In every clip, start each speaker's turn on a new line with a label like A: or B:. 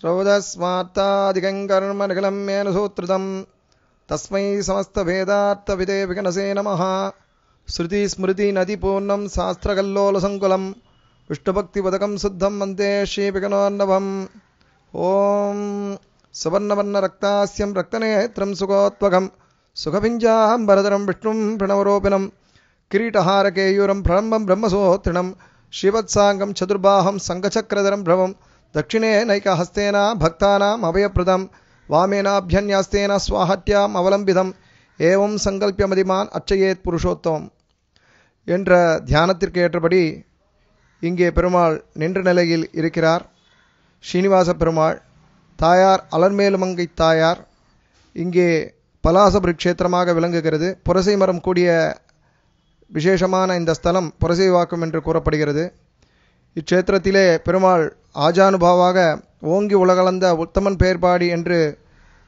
A: ஸ்ரௌதஸ்மார்த்தாதிகங் கர்ம நிகலம் மேன சூத்ருதம் தஸ்மை சமஸ்த வேதார்த்தவிதே விகனசே நமஹ. ஸ்ருதி ஸ்மிருதி நதி பூர்ணம் சாஸ்திரகல்லோலசங்குலம் விஷ்ணுபக்திபதகம் சுத்தம் வந்தே ஸ்ரீ விகனோர்ணவம். ஓம் சுவர்ணவர்ண ரக்தாஸ்யம் ரக்தநேத்ரம் சுகோத்வகம் சுகபிஞ்சாம்பரதரம் விஷ்ணும் பிரணவரோபிணம் கிரீடஹாரகேயூரம் பிரம்மம் பிரம்மசோத்ரிணம் ஸ்ரீவத்சாங்கம் சதுர்பாஹம் சங்கச்சக்கரதரம் பிரவம் தட்சிணே நைகஹஸ்தேன பக்தானாம் அபயப்ரதம் வாமேனாபியன்யாஸ்தேன ஸ்வாஹத்யாம் அவலம்பிதம் ஏவம் சங்கல்பிய மதிமான் அச்சயேத் புருஷோத்தமம் என்ற தியானத்திற்கு ஏற்றபடி இங்கே பெருமாள் நின்ற நிலையில் இருக்கிறார். ஸ்ரீனிவாச பெருமாள், தாயார் அலர்மேலுமங்கை தாயார் இங்கே பலாசபுரி க்ஷேத்திரமாக விளங்குகிறது. புரசை மரம் கூடிய விசேஷமான இந்த ஸ்தலம் புரசை வாக்கம் என்று கூறப்படுகிறது. இச்சேத்திரத்திலே பெருமாள் ஆஜானுபாவாக ஓங்கி உலகளந்த உத்தமன் பெயர்பாடி என்று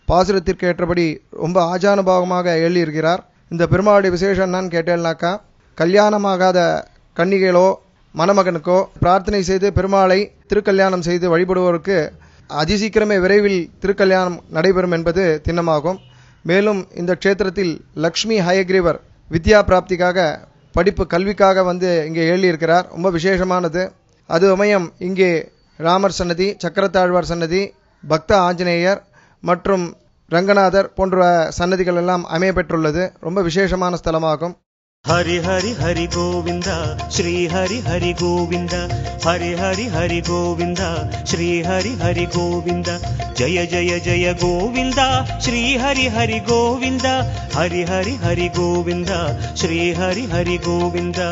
A: பாசுரத்திற்கு ஏற்றபடி ரொம்ப ஆஜானுபாவமாக எழுதியிருக்கிறார். இந்த பெருமாளுடைய விசேஷம் என்னன்னு கேட்டேன்னாக்கா, கல்யாணமாகாத கன்னிகைகளோ மணமகனுக்கோ பிரார்த்தனை செய்து பெருமாளை திருக்கல்யாணம் செய்து வழிபடுவோருக்கு அதிசீக்கிரமே விரைவில் திருக்கல்யாணம் நடைபெறும் என்பது திண்ணமாகும். மேலும் இந்த க்ஷேத்திரத்தில் லக்ஷ்மி ஹயக்ரீவர் வித்யா பிராப்திக்காக படிப்பு கல்விக்காக வந்து இங்கே எழுதியிருக்கிறார். ரொம்ப விசேஷமானது. அது சமயம் இங்கே ராமர் சன்னதி, சக்கரத்தாழ்வார் சன்னதி, பக்த ஆஞ்சநேயர் மற்றும் ரங்கநாதர் போன்ற சன்னதிகள் எல்லாம் அமையப்பெற்றுள்ளது. ரொம்ப விசேஷமான ஸ்தலமாகும்.
B: ஹரி ஹரி ஹரி கோவிந்தா ஸ்ரீ ஹரி ஹரி கோவிந்தா ஹரி ஹரி ஹரி கோவிந்தா ஸ்ரீ ஹரி ஹரி கோவிந்தா ஜய ஜய ஜய கோவிந்தா ஸ்ரீ ஹரி ஹரி கோவிந்தா ஹரி ஹரி ஹரி கோவிந்தா ஸ்ரீ ஹரி ஹரி கோவிந்தா.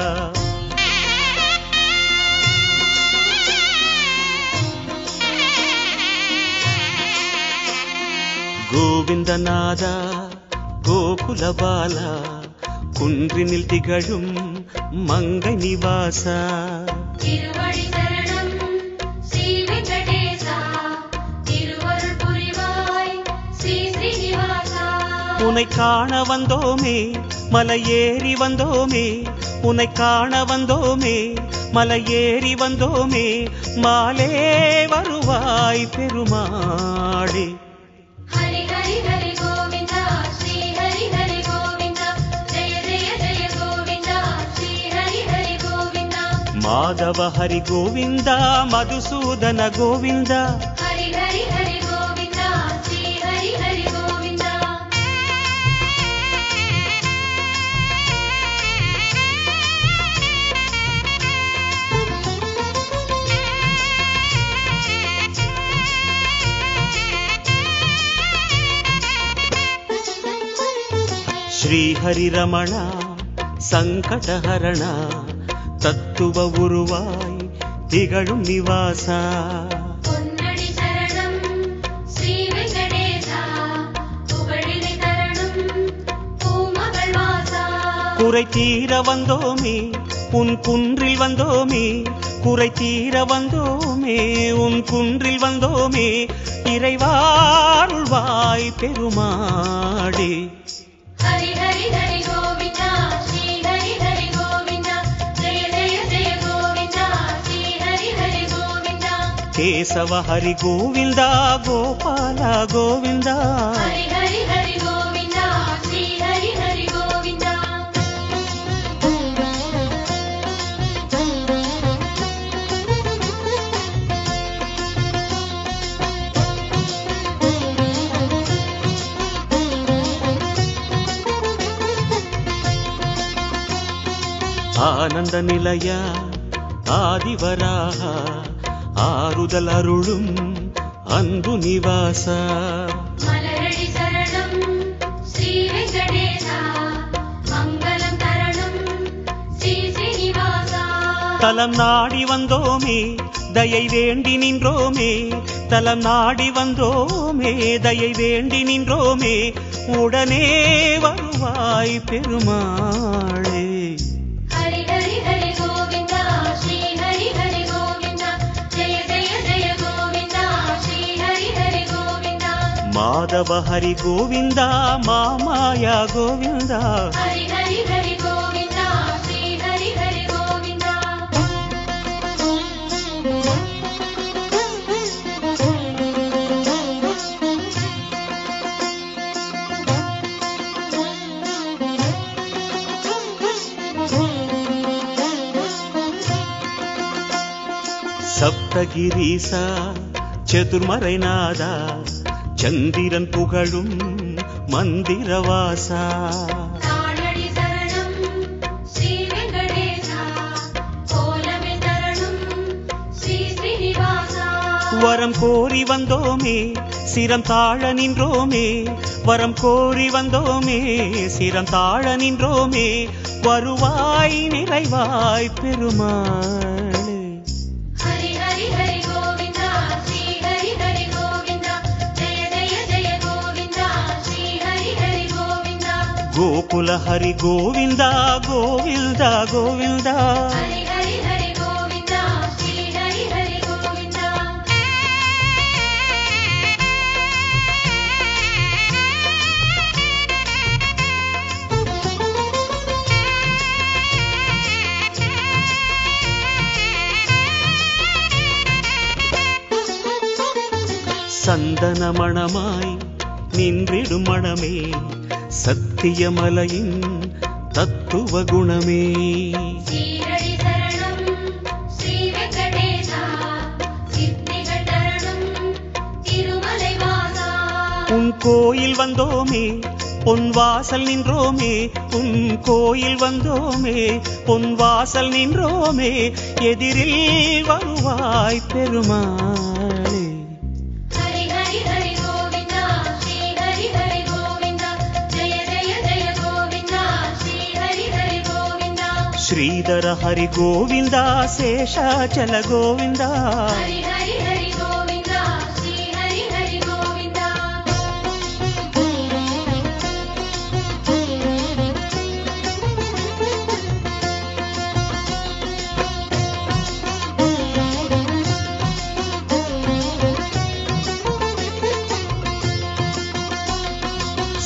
B: கோவிந்தநாதா கோகுலபால குன்றினில் திகழும் மங்கை நிவாசா
C: திருவடி சரணம் ஸ்ரீ வெங்கடேசா திருவருள் புரிவாய் ஸ்ரீ ஸ்ரீனிவாசா.
B: உன்னை காண வந்தோமே மலையேறி வந்தோமே, உன்னை காண வந்தோமே மலையேறி வந்தோமே, மாலே வருவாய் பெருமாளே.
C: ஹரி ஹரி ஹரி கோவிந்தா ஸ்ரீ ஹரி ஹரி கோவிந்தா ஜெய ஜெய ஜெய கோவிந்தா ஸ்ரீ ஹரி ஹரி கோவிந்தா.
B: மாதவ ஹரி கோவிந்தா மதுசூதன கோவிந்தா
C: ஹரி ஹரி ஹரி கோவிந்தா ஸ்ரீ ஹரி ஹரி கோவிந்தா.
B: ஸ்ரீ ஹரி ரமண சங்கடஹரண தத்துவ உருவாய் திகழும் நிவாசா
C: பொன்னடி சரணம் ஸ்ரீ வெங்கடேசா புகழினை தரணும் பூமகள் வாசா.
B: குறை தீர வந்தோமே உன் குன்றில் வந்தோமே, குறை தீர வந்தோமே உன் குன்றில் வந்தோமே, இறைவாருள்வாய் பெருமாளே.
C: ஹரி ஹரி ஹரி கோவிந்தா ஸ்ரீ ஹரி ஹரி கோவிந்தா ஜெய ஜெய ஜெய கோவிந்தா ஸ்ரீ ஹரி ஹரி கோவிந்தா.
B: கேசவ ஹரி கோவிந்தா கோபால கோவிந்தா
C: ஹரி ஹரி ஹரி கோவிந்தா ஸ்ரீ ஹரி ஹரி கோவிந்தா.
B: ஆனந்த நிலைய ஆதிவராக ஆறுதல் அருளும் அன்பு நிவாசா
C: மலரடி சரணம் ஸ்ரீ வெங்கடேசா மங்களம் தரணும் ஸ்ரீ ஸ்ரீனிவாசா.
B: தலம் நாடி வந்தோமே தயை வேண்டி நின்றோமே, தலம் நாடி வந்தோமே தயை வேண்டி நின்றோமே, உடனே வருவாய் பெருமாளே.
C: ஹரி ஹரி ஹரி கோவிந்தா ஸ்ரீ ஹரி ஹரி கோவிந்தா ஜெய ஜெய ஜெய கோவிந்தா ஸ்ரீ ஹரி ஹரி கோவிந்தா.
B: மாதவ ஹரி கோவிந்தா மாமாயா கோவிந்தா
C: ஹரி ஹரி ஹரி கோவிந்தா ஸ்ரீ ஹரி ஹரி கோவிந்தா.
B: சப்தகிரீசா சதுர்மறைநாதா சந்திரன் புகழும் மந்திரவாசா
C: தாளடி சரணம் ஸ்ரீ வெங்கடேசா கோலமே சரணம் ஸ்ரீ ஸ்ரீனிவாசா
B: வரம் கோரி வந்தோமே சிரம் தாழ நின்றோமே வரம் கோரி வந்தோமே சிரம் தாழ நின்றோமே வருவாய் நிறைவாய் பெருமாளே
C: ஹரி ஹரி ஹரி கோவிந்தா ஸ்ரீ ஹரி ஹரி கோவிந்தா ஜெய ஜெய ஜெய கோவிந்தா ஸ்ரீ ஹரி ஹரி கோவிந்தா
B: கோகுல ஹரி கோவிந்தா கோவிந்தா கோவிந்தா
C: ஹரி ஹரி ஹரி கோவிந்தா ஸ்ரீ ஹரி ஹரி கோவிந்தா
B: சந்தன மணமாய் நின்றிடும் மணமே சத்தியமலையின் தத்துவ குணமே
C: ஸ்ரீஹரி சரணம் ஸ்ரீ வெங்கடேசா சித்திகள் தரணும் திருமலை வாசா
B: உன் கோயில் வந்தோமே பொன் வாசல் நின்றோமே உன் கோயில் வந்தோமே பொன் வாசல் நின்றோமே எதிரில் வருவாய் பெருமாளே
C: ஹரி ஹரி ஹரி கோவிந்தா ஸ்ரீ ஹரி ஹரி கோவிந்தா ஜெய ஜெய ஜெய கோவிந்தா ஸ்ரீ ஹரி ஹரி கோவிந்தா
B: ஸ்ரீதர ஹரி கோவிந்தா சேஷாச்சல கோவிந்தா
C: ஹரி ஹரி ஹரி கோவிந்தா ஸ்ரீ ஹரி ஹரி கோவிந்தா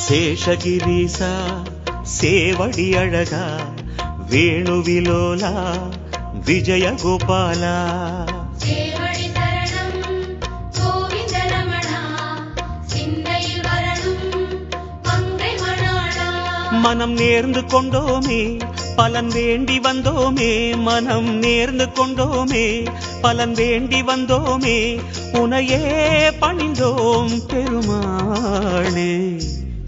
B: சேஷகிரீசா சேவடி அழகா வேணுவிலோலா விஜய கோபாலா
C: சேவடி சரணம் கோவிந்த ரமணா சிந்தையில் வரணும் மங்கை மணாளா
B: மனம் நேர்ந்து கொண்டோமே பலன் வேண்டி வந்தோமே மனம் நேர்ந்து கொண்டோமே பலன் வேண்டி வந்தோமே உனையே பணிந்தோம் பெருமாளே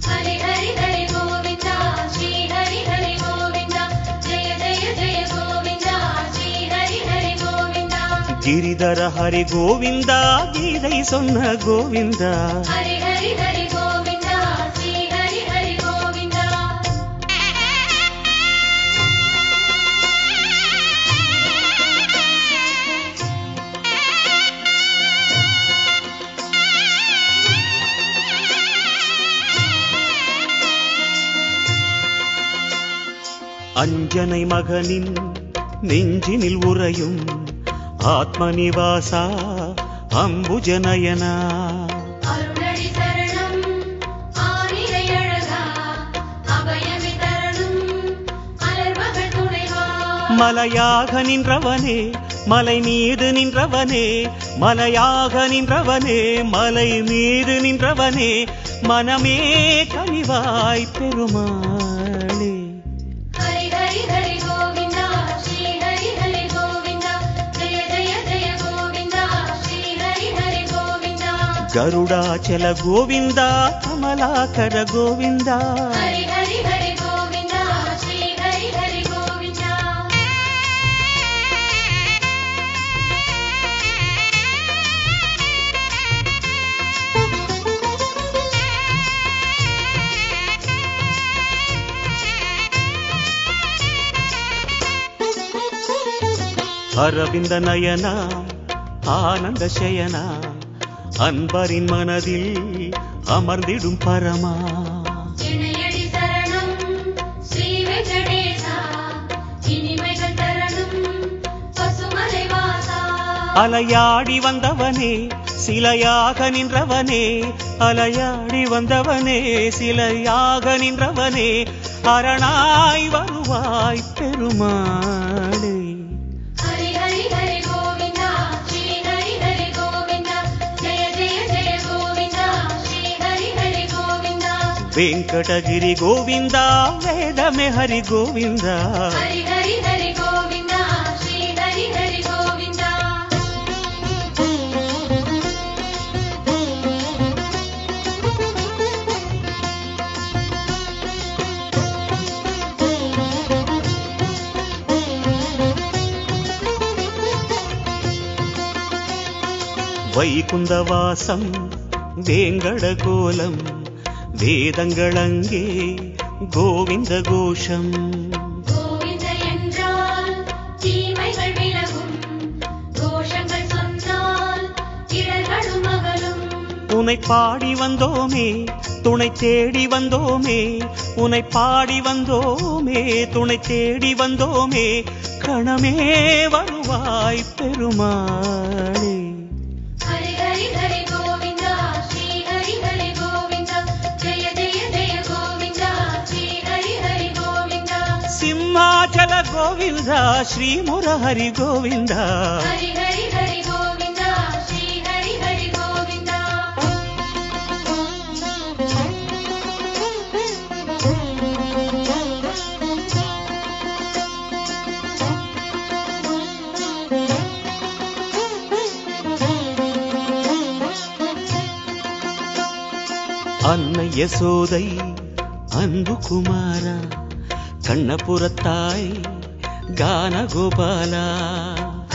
C: ஹரி ஹரி ஹரி கோவிந்தா ஸ்ரீ ஹரி ஹரி கோவிந்தா ஜெய ஜெய ஜெய கோவிந்தா ஸ்ரீ ஹரி ஹரி கோவிந்தா
B: கிரிதர ஹரி கோவிந்தா கீதை சொன்ன கோவிந்தா
C: ஹரி ஹரி ஹரி கோவிந்தா ஸ்ரீ ஹரி ஹரி கோவிந்தா
B: அஞ்சனை மகனின் நெஞ்சினில் உறையும் ஆத்மநிவாசா அம்புஜநயனா
C: அருணடி சரணம் ஆனிரை அழகா அபயமே தரணும் அலர்மகள் துணைவா
B: மலையாக நின்றவனே மலை மீது நின்றவனே மலையாக நின்றவனே மலை மீது நின்றவனே மனமே கனிவாய் பெருமாளே
C: ஹரி ஹரி ஹரி கோவிந்தா ஸ்ரீ ஹரி ஹரி கோவிந்தா ஜெய ஜெய ஜெய கோவிந்தா ஸ்ரீ ஹரி ஹரி கோவிந்தா
B: கருடாச்சல கோவிந்தா கமலாகர கோவிந்தா
C: ஹரி ஹரி ஹரி கோவிந்தா ஸ்ரீ ஹரி ஹரி கோவிந்தா
B: அரவிந்த நயனா ஆனந்த சயனா அன்பரின் மனதில் அமர்ந்திடும் பரமா
C: இணையடி சரணம் ஸ்ரீ வெங்கடேசா இனிமைகள் தரணும் பசுமலை வாசா
B: அலையாடி வந்தவனே சிலையாக நின்றவனே அலையாடி வந்தவனே சிலையாக நின்றவனே அரணாய் வருவாய் பெருமாளே
C: ஹரி ஹரி ஹரி கோவிந்தா ஸ்ரீ ஹரி ஹரி கோவிந்தா ஜெய ஜெய ஜெய கோவிந்தா ஸ்ரீ ஹரி ஹரி கோவிந்தா
B: வெங்கடகிரி கோவிந்தா வேதமே ஹரி கோவிந்தா
C: ஹரி ஹரி ஹரி கோவிந்தா ஸ்ரீ ஹரி ஹரி கோவிந்தா
B: வைகுந்தவாசம் வேங்கட கோலம் வேதங்களங்கே கோவிந்த கோஷம்.
C: கோவிந்த என்றால் தீமைகள் விலகும், கோஷங்கள் சொன்னால் இடர்களும் அகலும்.
B: உனை பாடி வந்தோமே துணை தேடி வந்தோமே, உனை பாடி வந்தோமே துணை தேடி வந்தோமே, கணமே வருவாய் பெருமாளே.
C: ஹரி ஹரி ஹரி கோவிந்தா ஸ்ரீ ஹரி ஹரி கோவிந்தா, ஜெய ஜெய ஜெய கோவிந்தா ஸ்ரீ ஹரி ஹரி கோவிந்தா.
B: சிம்மாச்சல கோவிந்தா ஸ்ரீ முரஹரி கோவிந்தா.
C: ஹரி ஹரி ஹரி கோவிந்தா ஸ்ரீ ஹரி ஹரி கோவிந்தா.
B: அன்னை யசோதை அன்பு குமாரா, கண்ணபுரத்தாய் கானகோபாலா.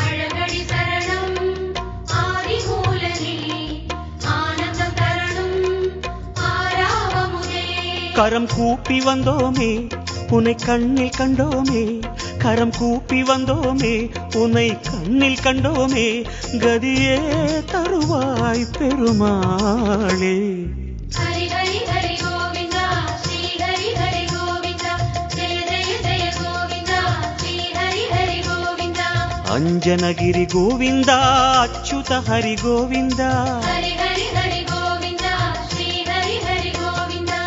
C: அழகடி சரணம் ஆதிமூலனே, ஆனந்தம் தரணும் ஆராவமுதே.
B: கரம் கூப்பி வந்தோமே உன்னை கண்ணில் கண்டோமே, கரம் கூப்பி வந்தோமே உன்னை கண்ணில் கண்டோமே, கதியே தருவாய் பெருமாளே.
C: ஹரி ஹரி ஹரி கோவிந்தா ஸ்ரீ ஹரி ஹரி கோவிந்தா, ஜெய ஜெய ஜெய கோவிந்தா ஸ்ரீ ஹரி ஹரி கோவிந்தா.
B: அஞ்சனகிரி கோவிந்தா அச்சுத ஹரி கோவிந்தா.
C: ஹரி ஹரி ஹரி கோவிந்தா ஸ்ரீ ஹரி ஹரி கோவிந்தா.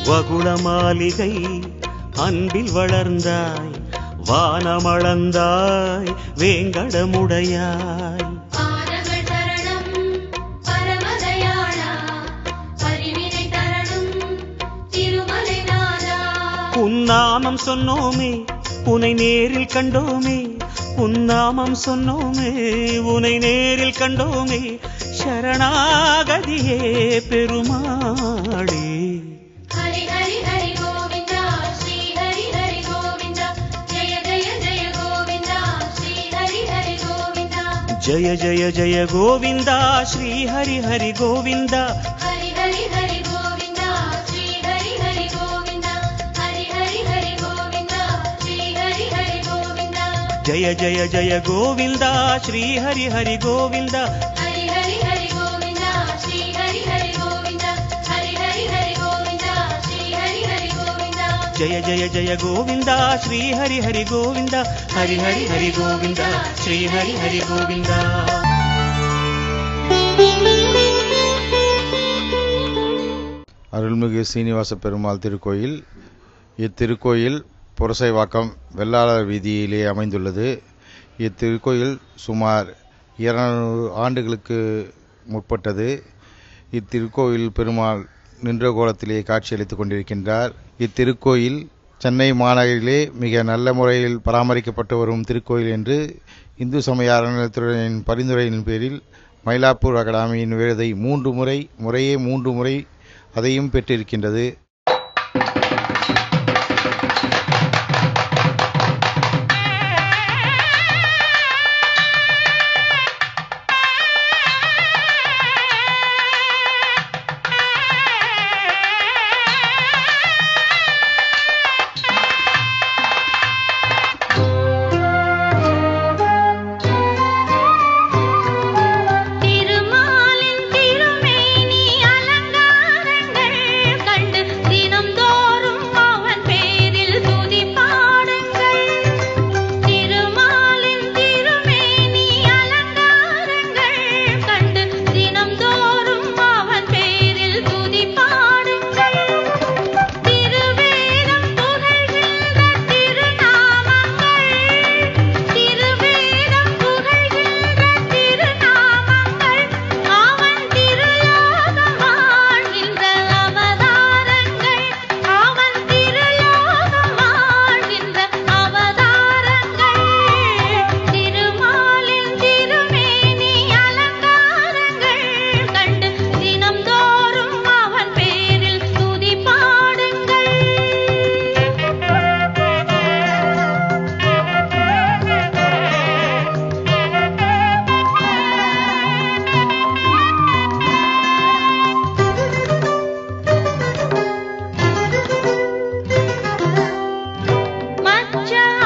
B: வகுள மாளிகை அன்பில் வளர்ந்தாய், வானமளந்தாய் வேங்கடமுடையாய்.
C: பாதங்கள் சரணம் பரமதயாளா, பரிவினை தரணும் திருமலை நாதா.
B: உன்னாமம் சொன்னோமே உனை நேரில் கண்டோமே, உன்னாமம் சொன்னோமே உனை நேரில் கண்டோமே, சரணாகதியே பெருமாளே.
C: ஹரி ஹரி ஹரி கோவிந்தா ஸ்ரீ ஹரி ஹரி கோவிந்தா, ஜெய ஜெய ஜெய கோவிந்தா ஸ்ரீ ஹரி ஹரி கோவிந்தா.
B: ஜய ஜய ஜய கோவிந்தா ஸ்ரீ ஹரி ஹரி கோவிந்தா.
C: ஹரி ஹரி ஹரி கோவிந்தா ஸ்ரீ ஹரி ஹரி கோவிந்தா, ஹரி ஹரி ஹரி கோவிந்தா ஸ்ரீ ஹரி ஹரி கோவிந்தா.
B: ஜய ஜய ஜய கோவிந்தா ஸ்ரீ ஹரி ஹரி கோவிந்தா.
C: ஹரி ஹரி ஹரி கோவிந்தா ஸ்ரீ ஹரி ஹரி கோவிந்தா, ஹரி ஹரி ஹரி கோவிந்தா ஸ்ரீ ஹரி ஹரி கோவிந்தா.
B: ஜய ஜய ஜய கோவிந்தா ஸ்ரீ ஹரி ஹரி கோவிந்தா, ஹரி ஹரி ஹரி கோவிந்தா ஸ்ரீ ஹரி ஹரி கோவிந்தா.
A: அருள்மிகு சீனிவாச பெருமாள் திருக்கோயில். இத்திருக்கோயில் புரசைவாக்கம் வெள்ளாளர் வீதியிலே அமைந்துள்ளது. இத்திருக்கோயில் சுமார் 200 ஆண்டுகளுக்கு முற்பட்டது. இத்திருக்கோயில் பெருமாள் நின்ற கோலத்திலே காட்சியளித்துக் கொண்டிருக்கின்றார். இத்திருக்கோயில் சென்னை மாநகரிலே மிக நல்ல முறையில் பராமரிக்கப்பட்டு வரும் திருக்கோயில் என்று இந்து சமய அறநிலையத்துறையின் பரிந்துரையின் பேரில் மயிலாப்பூர் அகாடமியின் விருதை 3 முறை அதையும் பெற்றிருக்கின்றது.
C: திருமாலின் திருமேனி அலங்காரங்கள் கண்டு ராஜா